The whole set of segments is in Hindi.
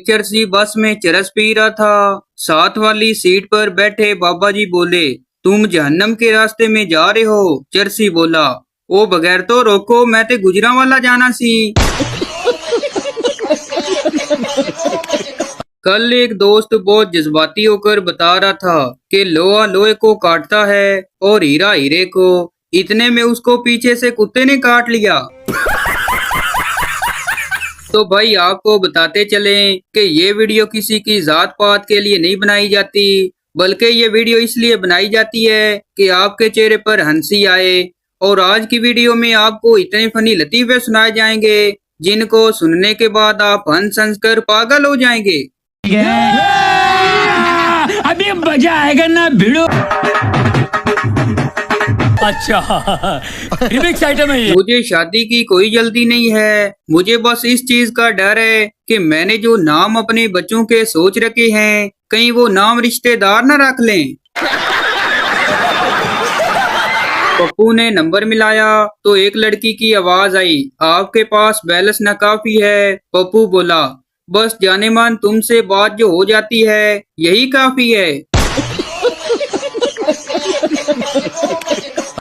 चरसी बस में चरस पी रहा था। साथ वाली सीट पर बैठे बाबा जी बोले, तुम जहन्नम के रास्ते में जा रहे हो। चरसी बोला, ओ बगैर तो रोको, मैं ते गुजरांवाला जाना सी। कल एक दोस्त बहुत जज्बाती होकर बता रहा था कि लोहा लोहे को काटता है और हीरा हीरे को। इतने में उसको पीछे से कुत्ते ने काट लिया। तो भाई आपको बताते चलें कि ये वीडियो किसी की जात पात के लिए नहीं बनाई जाती, बल्कि ये वीडियो इसलिए बनाई जाती है कि आपके चेहरे पर हंसी आए। और आज की वीडियो में आपको इतने फनी लतीफे सुनाए जाएंगे जिनको सुनने के बाद आप हंस हंस कर पागल हो जाएंगे। अभी मजा आएगा ना भिड़ो। अच्छा रिमिक्स आइटम है ये। मुझे शादी की कोई जल्दी नहीं है, मुझे बस इस चीज का डर है कि मैंने जो नाम अपने बच्चों के सोच रखे हैं कहीं वो नाम रिश्तेदार न रख लें। पप्पू ने नंबर मिलाया तो एक लड़की की आवाज आई, आपके पास बैलेंस न काफी है। पप्पू बोला, बस जाने मन तुमसे बात जो हो जाती है यही काफी है।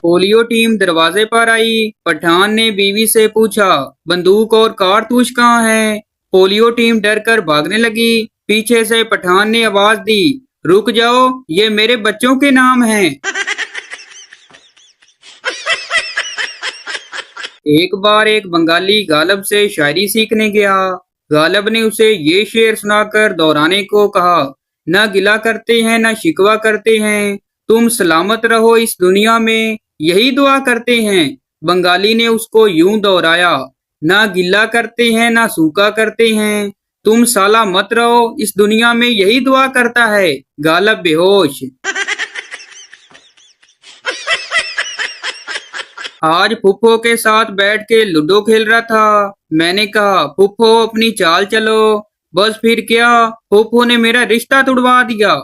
पोलियो टीम दरवाजे पर आई। पठान ने बीवी से पूछा, बंदूक और कारतूस कहाँ हैं? पोलियो टीम डर कर भागने लगी। पीछे से पठान ने आवाज दी, रुक जाओ, ये मेरे बच्चों के नाम हैं। एक बार एक बंगाली गालब से शायरी सीखने गया। गालब ने उसे ये शेर सुनाकर दोहराने को कहा, न गिला करते हैं न शिकवा करते हैं, तुम सलामत रहो इस दुनिया में यही दुआ करते हैं। बंगाली ने उसको यूं दोहराया, ना गिला करते हैं ना सूखा करते हैं, तुम साला मत रहो इस दुनिया में यही दुआ करता है। गालब बेहोश। आज फुफ्फो के साथ बैठ के लूडो खेल रहा था। मैंने कहा, फुफ्फो अपनी चाल चलो। बस फिर क्या, फुफ्फो ने मेरा रिश्ता तुड़वा दिया।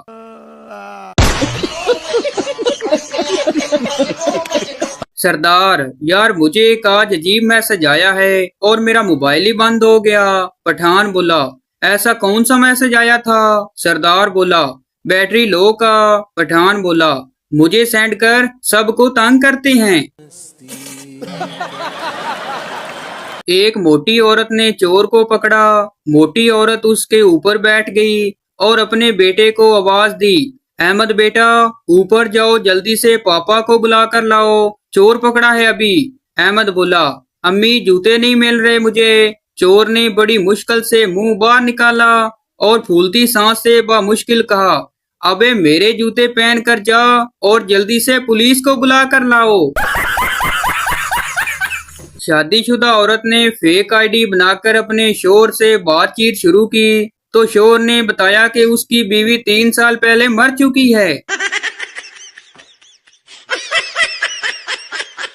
सरदार, यार मुझे एक आज अजीब मैसेज आया है और मेरा मोबाइल ही बंद हो गया। पठान बोला, ऐसा कौन सा मैसेज आया था? सरदार बोला, बैटरी लो का। पठान बोला, मुझे सेंड कर, सबको तंग करते हैं। एक मोटी औरत ने चोर को पकड़ा। मोटी औरत उसके ऊपर बैठ गई और अपने बेटे को आवाज दी, अहमद बेटा ऊपर जाओ, जल्दी से पापा को बुला कर लाओ, चोर पकड़ा है अभी। अहमद बोला, अम्मी जूते नहीं मिल रहे मुझे। चोर ने बड़ी मुश्किल से मुंह बाहर निकाला और फूलती सांस से बामुश्किल कहा, अबे मेरे जूते पहन कर जा और जल्दी से पुलिस को बुला कर लाओ। शादीशुदा औरत ने फेक आईडी बनाकर अपने शोहर से बातचीत शुरू की तो शोहर ने बताया कि उसकी बीवी 3 साल पहले मर चुकी है।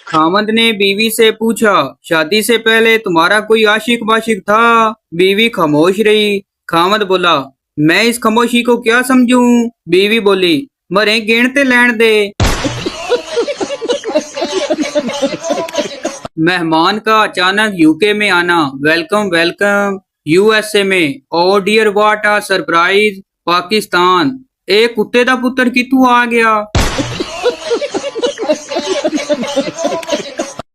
खामद ने बीवी से पूछा, शादी से पहले तुम्हारा कोई आशिक वाशिक था? बीवी खामोश रही। खामद बोला, मैं इस खामोशी को क्या समझूं? बीवी बोली, मरे गिनते लैण दे। मेहमान का अचानक यूके में आना, वेलकम वेलकम। यूएसए में, oh dear what a surprise. Pakistan, एक कुत्ते दा पुत्र कितू आ गया।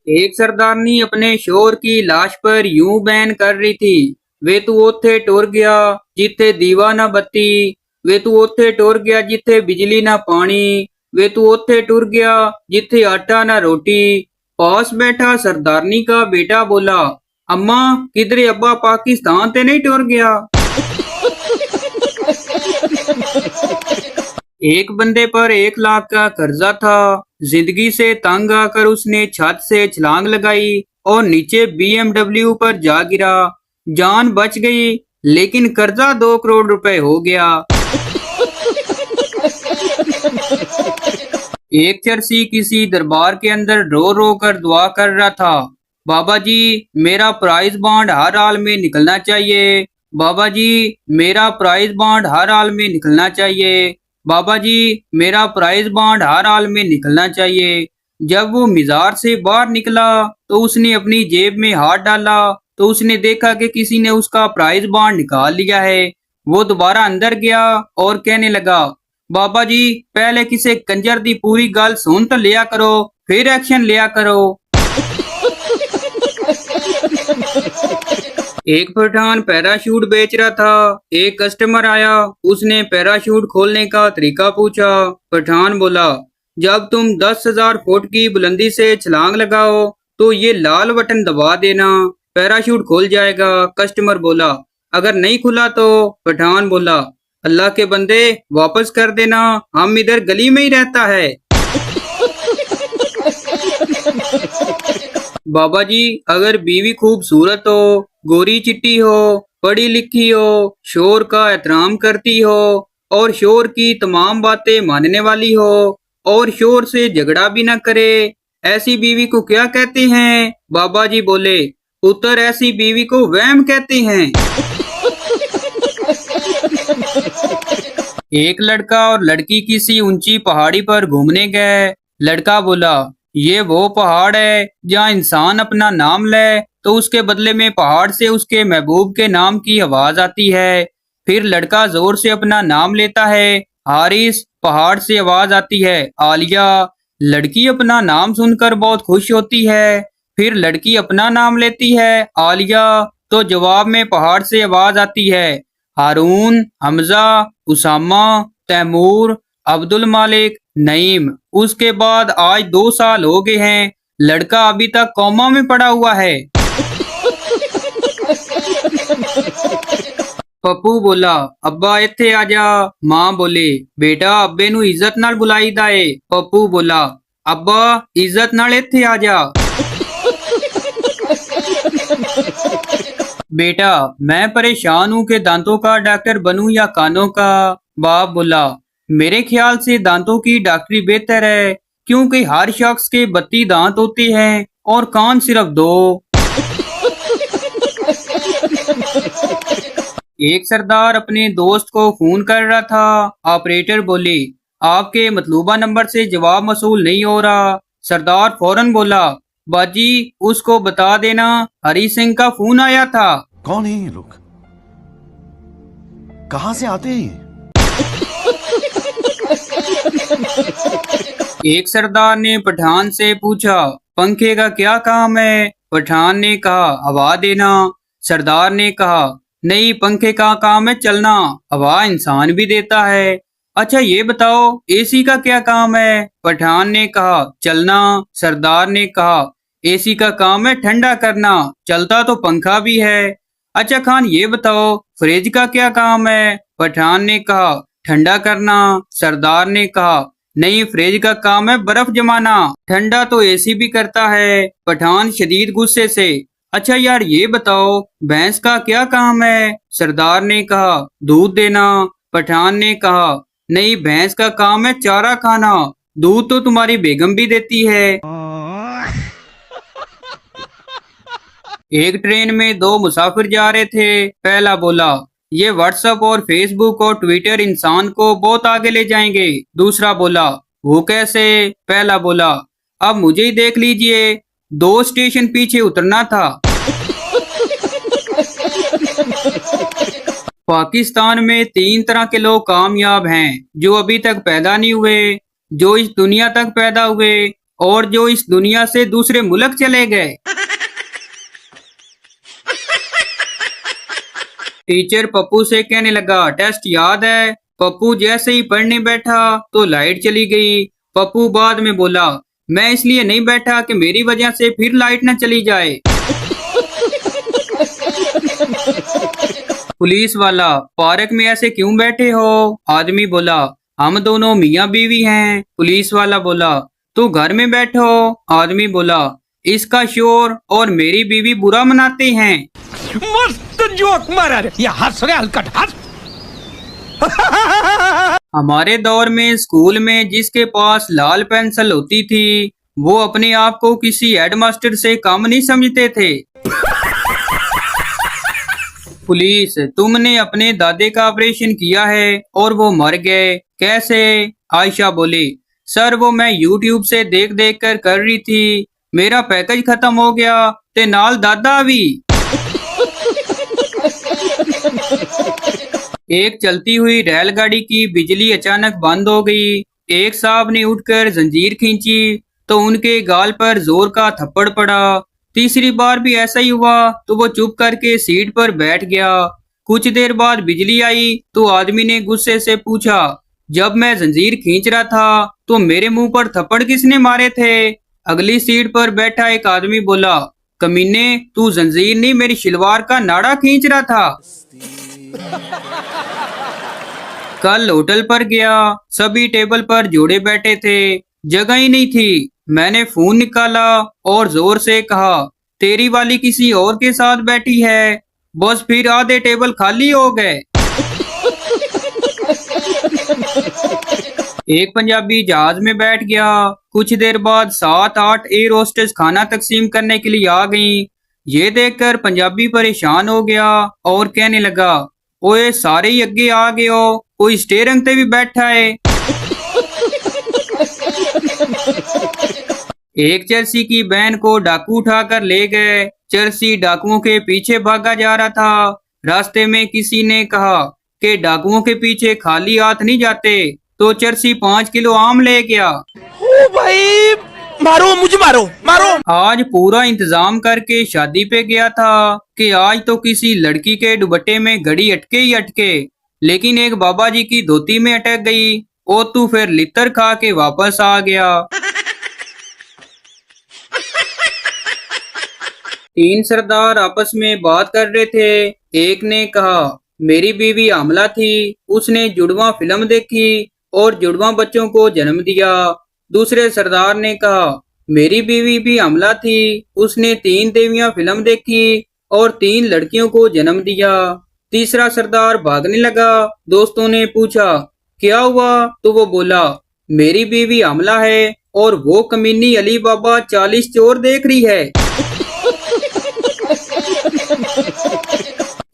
एक सरदारनी अपने शोहर की लाश पर यूं बैन कर रही थी, वे तू ओथे टुर गया जिथे दीवा ना बत्ती, वे तू ओथे टुर गया जिथे बिजली ना पानी, वे तू ओथे टुर गया जिथे आटा ना रोटी। पास बैठा सरदारनी का बेटा बोला, अम्मा किधरे अब्बा पाकिस्तान ते नहीं टुर गया। एक बंदे पर 1 लाख का कर्जा था। जिंदगी से तंग आकर उसने छत से छलांग लगाई और नीचे BMW पर जा गिरा। जान बच गई लेकिन कर्जा 2 करोड़ रुपए हो गया। एक चरसी किसी दरबार के अंदर रो रो कर दुआ कर रहा था, बाबा जी मेरा प्राइज बॉन्ड हर हाल में निकलना चाहिए, बाबा जी मेरा प्राइज बॉन्ड हर हाल में निकलना चाहिए, बाबा जी मेरा प्राइज बॉन्ड हर हाल में निकलना चाहिए। जब वो मिजार से बाहर निकला तो उसने अपनी जेब में हाथ डाला तो उसने देखा कि किसी ने उसका प्राइज बॉन्ड निकाल लिया है। वो दोबारा अंदर गया और कहने लगा, बाबा जी पहले किसी कंजर दी पूरी गल सुन तो लिया करो, फिर एक्शन लिया करो। एक पठान पैराशूट बेच रहा था। एक कस्टमर आया, उसने पैराशूट खोलने का तरीका पूछा। पठान बोला, जब तुम 10,000 फुट की बुलंदी से छलांग लगाओ तो ये लाल बटन दबा देना, पैराशूट खुल जाएगा। कस्टमर बोला, अगर नहीं खुला तो? पठान बोला, अल्लाह के बंदे वापस कर देना, हम इधर गली में ही रहता है। बाबा जी अगर बीवी खूबसूरत हो, गोरी चिट्टी हो, पढ़ी लिखी हो, शोर का एहतराम करती हो और शोर की तमाम बातें मानने वाली हो और शोर से झगड़ा भी न करे, ऐसी बीवी को क्या कहते हैं? बाबा जी बोले, पुत्र ऐसी बीवी को वहम कहते हैं। एक लड़का और लड़की किसी ऊंची पहाड़ी पर घूमने गए। लड़का बोला, ये वो पहाड़ है जहाँ इंसान अपना नाम ले तो उसके बदले में पहाड़ से उसके महबूब के नाम की आवाज आती है। फिर लड़का जोर से अपना नाम लेता है, हारिस। पहाड़ से आवाज आती है, आलिया। लड़की अपना नाम सुनकर बहुत खुश होती है। फिर लड़की अपना नाम लेती है, आलिया, तो जवाब में पहाड़ से आवाज आती है, हारून, हमजा, उसामा, तैमूर, अब्दुल मालिक, नईम। उसके बाद आज 2 साल हो गए हैं, लड़का अभी तक कोमा में पड़ा हुआ है। पप्पू बोला, अब्बा इत्थे आजा। मां बोले, बेटा अब्बे नू इज्जत नाल बुलाई दा ए। पप्पू बोला, अब्बा इज्जत नाल इत्थे आजा। बेटा मैं परेशान हूँ कि दांतों का डॉक्टर बनूं या कानों का। बाप बोला, मेरे ख्याल से दांतों की डॉक्टरी बेहतर है, क्योंकि हर शख्स के 32 दांत होते हैं और कान सिर्फ 2। एक सरदार अपने दोस्त को फोन कर रहा था। ऑपरेटर बोले, आपके मतलूबा नंबर से जवाब मसूल नहीं हो रहा। सरदार फौरन बोला, बाजी उसको बता देना हरी सिंह का फोन आया था। कौन है ये लोग? कहां से आते हैं ये? एक सरदार ने पठान से पूछा, पंखे का क्या काम है? पठान ने कहा, हवा देना। सरदार ने कहा, नहीं, पंखे का काम है चलना, हवा इंसान भी देता है। अच्छा ये बताओ एसी का क्या काम है? पठान ने कहा, चलना। सरदार ने कहा, एसी का काम है ठंडा करना, चलता तो पंखा भी है। अच्छा खान ये बताओ फ्रिज का क्या काम है? पठान ने कहा, ठंडा करना। सरदार ने कहा, नहीं, फ्रिज का काम है बर्फ जमाना, ठंडा तो एसी भी करता है। पठान शदीद गुस्से से, अच्छा यार ये बताओ भैंस का क्या काम है? सरदार ने कहा, दूध देना। पठान ने कहा, नहीं, भैंस का काम है चारा खाना, दूध तो तुम्हारी बेगम भी देती है। एक ट्रेन में 2 मुसाफिर जा रहे थे। पहला बोला, ये व्हाट्सएप और फेसबुक और ट्विटर इंसान को बहुत आगे ले जाएंगे। दूसरा बोला, वो कैसे? पहला बोला, अब मुझे ही देख लीजिए, 2 स्टेशन पीछे उतरना था। पाकिस्तान में 3 तरह के लोग कामयाब हैं, जो अभी तक पैदा नहीं हुए, जो इस दुनिया तक पैदा हुए और जो इस दुनिया से दूसरे मुल्क चले गए। टीचर पप्पू से कहने लगा, टेस्ट याद है? पप्पू जैसे ही पढ़ने बैठा तो लाइट चली गई। पप्पू बाद में बोला, मैं इसलिए नहीं बैठा कि मेरी वजह से फिर लाइट न चली जाए। पुलिस वाला, पार्क में ऐसे क्यों बैठे हो? आदमी बोला, हम दोनों मियाँ बीवी हैं। पुलिस वाला बोला, तो घर में बैठो। आदमी बोला, इसका शोर और मेरी बीवी बुरा मनाते हैं। मस्त जोक मारा रे, ये हंस रे हलकट हंस। हमारे दौर में स्कूल में जिसके पास लाल पेंसिल होती थी, वो अपने आप को किसी हेडमास्टर से कम नहीं समझते थे। पुलिस, तुमने अपने दादे का ऑपरेशन किया है और वो मर गए, कैसे? आयशा बोली, सर वो मैं यूट्यूब से देख देख कर रही थी, मेरा पैकेज खत्म हो गया ते नाल दादा भी। एक चलती हुई रेलगाड़ी की बिजली अचानक बंद हो गई। एक साहब ने उठकर जंजीर खींची तो उनके गाल पर जोर का थप्पड़ पड़ा। तीसरी बार भी ऐसा ही हुआ तो वो चुप करके सीट पर बैठ गया। कुछ देर बाद बिजली आई तो आदमी ने गुस्से से पूछा, जब मैं जंजीर खींच रहा था तो मेरे मुंह पर थप्पड़ किसने मारे थे? अगली सीट पर बैठा एक आदमी बोला, कमीने, तू जंजीर नहीं मेरी शलवार का नाड़ा खींच रहा था। कल होटल पर गया, सभी टेबल पर जोड़े बैठे थे, जगह ही नहीं थी। मैंने फोन निकाला और जोर से कहा, तेरी वाली किसी और के साथ बैठी है। बस फिर आधे टेबल खाली हो गए। एक पंजाबी जहाज में बैठ गया। कुछ देर बाद 7-8 एयर होस्टेस खाना तकसीम करने के लिए आ गईं। ये देखकर पंजाबी परेशान हो गया और कहने लगा, ओए सारे ही अगे आ गए हो, कोई स्टेयरिंग पे भी बैठा है। एक चर्सी की बहन को डाकू उठाकर ले गए। चर्सी डाकुओं के पीछे भागा जा रहा था। रास्ते में किसी ने कहा कि डाकुओं के पीछे खाली हाथ नहीं जाते, तो चर्सी 5 किलो आम ले गया। ओ भाई, मारो मुझे, मारो मारो। आज पूरा इंतजाम करके शादी पे गया था कि आज तो किसी लड़की के दुपट्टे में घड़ी अटके ही अटके, लेकिन एक बाबा जी की धोती में अटक गई। ओ तू फिर लितर खा के वापस आ गया। 3 सरदार आपस में बात कर रहे थे। एक ने कहा, मेरी बीवी आमला थी, उसने जुड़वा फिल्म देखी और जुड़वा बच्चों को जन्म दिया। दूसरे सरदार ने कहा, मेरी बीवी भी आमला थी, उसने 3 देवियां फिल्म देखी और 3 लड़कियों को जन्म दिया। तीसरा सरदार भागने लगा। दोस्तों ने पूछा, क्या हुआ? तो वो बोला, मेरी बीवी आमला है और वो कमीनी अली बाबा 40 चोर देख रही है।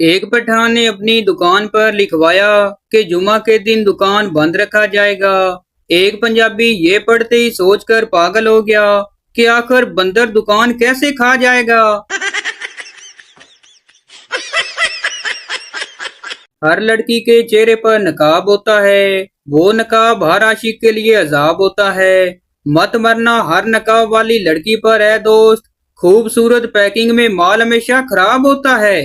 एक पठान ने अपनी दुकान पर लिखवाया कि जुमा के दिन दुकान बंद रखा जाएगा। एक पंजाबी ये पढ़ते ही सोचकर पागल हो गया कि आखिर बंदर दुकान कैसे खा जाएगा। हर लड़की के चेहरे पर नकाब होता है, वो नकाब हर आशिक के लिए अजाब होता है। मत मरना हर नकाब वाली लड़की पर है दोस्त, खूबसूरत पैकिंग में माल हमेशा खराब होता है।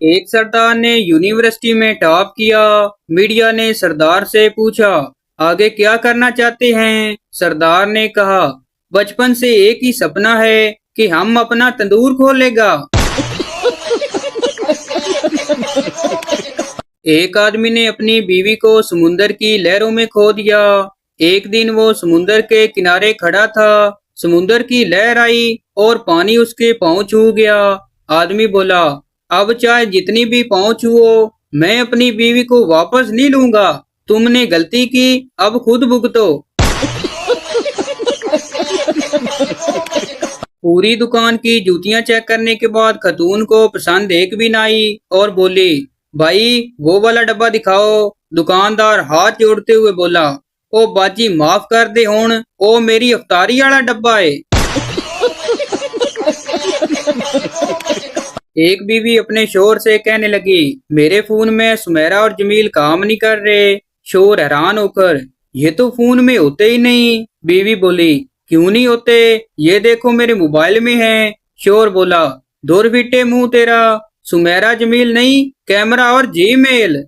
एक सरदार ने यूनिवर्सिटी में टॉप किया। मीडिया ने सरदार से पूछा, आगे क्या करना चाहते हैं? सरदार ने कहा, बचपन से एक ही सपना है कि हम अपना तंदूर खोलेगा। एक आदमी ने अपनी बीवी को समुंदर की लहरों में खो दिया। एक दिन वो समुंदर के किनारे खड़ा था। समुंदर की लहर आई और पानी उसके पांव छू गया। आदमी बोला, अब चाहे जितनी भी पांव छुओ, मैं अपनी बीवी को वापस नहीं लूंगा। तुमने गलती की, अब खुद भुगतो। पूरी दुकान की जूतियां चेक करने के बाद खतून को पसंद एक भी ना आई और बोली, भाई वो वाला डब्बा दिखाओ। दुकानदार हाथ जोड़ते हुए बोला, ओ बाजी माफ कर दे हुण, ओ मेरी अफ्तारी वाला डब्बा है। एक बीवी अपने शोहर से कहने लगी, मेरे फोन में सुमेरा और जमील काम नहीं कर रहे। शोहर हैरान होकर, ये तो फोन में होते ही नहीं। बीवी बोली, क्यों नहीं होते? ये देखो मेरे मोबाइल में है। शोहर बोला, दूर फिटे मुंह तेरा, सुमेरा जमील नहीं, कैमरा और जीमेल।